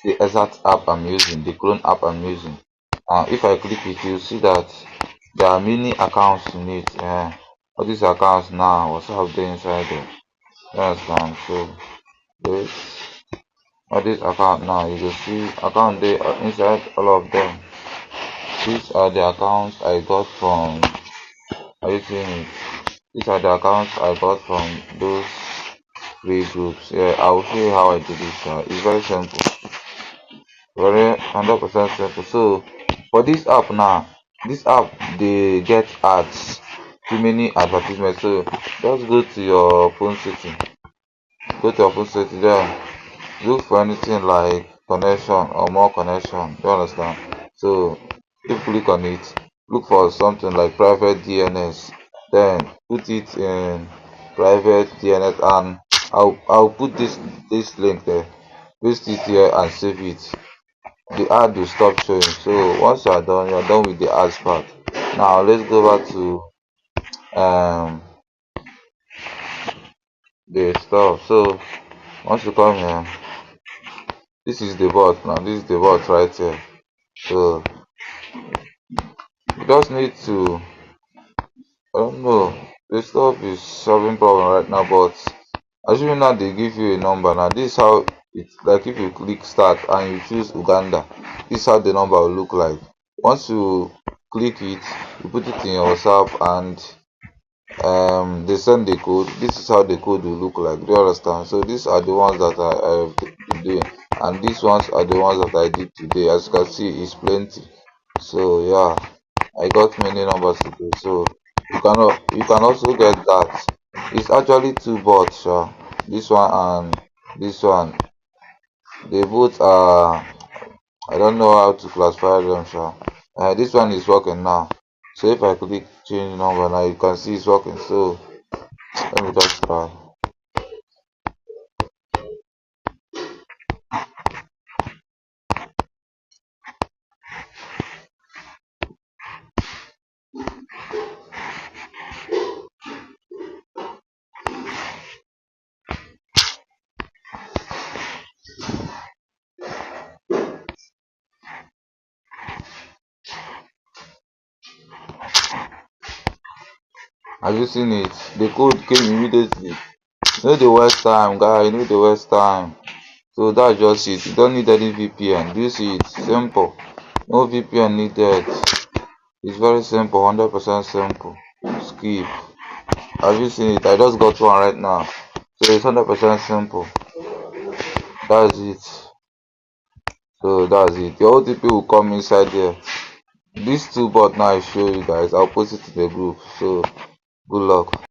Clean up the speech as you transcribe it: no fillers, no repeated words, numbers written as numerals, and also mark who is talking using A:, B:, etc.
A: the exact app I'm using, the clone app I'm using. If I click it, you see that there are many accounts in it. All these accounts now, what's up there inside there? You understand? So this all this account now, you will see account there inside all of them. These are the accounts I got from. Are you seeing it? These are the accounts I got from those free groups. Yeah, I will show you how I do this. It's very simple, very 100% simple. So for this app now, this app they get ads, too many advertisements. So just go to your phone setting, go to your phone setting there, look for anything like connection or more connection. You understand? So if you click on it, look for something like private DNS, then put it in private DNS, and I'll put this link there, paste it here and save it. The ad will stop showing. So once you're done with the ads part. Now let's go back to um the stuff. So once you come here, this is the bot now. This is the bot right here. So you just need to, I don't know, the stuff is solving problem right now, but assuming now they give you a number. Now this is how it's like. If you click start and you choose Uganda, this is how the number will look like. Once you click it, you put it in your WhatsApp and they send the code. This is how the code will look like. Do you understand? So these are the ones that I have been doing, and these ones are the ones that I did today. As you can see, it's plenty. So yeah, I got many numbers today. So you can also get that. It's actually two bots, this one and this one. They both are, I don't know how to classify them, this one is working now. So if I click change number now, you can see it's working. So let me just try. Have you seen it? The code came immediately. No dey waste time, guy. No dey waste time. So that's just it. You don't need any VPN. Do you see it? Simple. No VPN needed. It's very simple. 100% simple. Skip. Have you seen it? I just got one right now. So it's 100% simple. That's it. So that's it. Your OTP will come inside there. These two bots now I show you guys. I'll post it to the group. So good luck.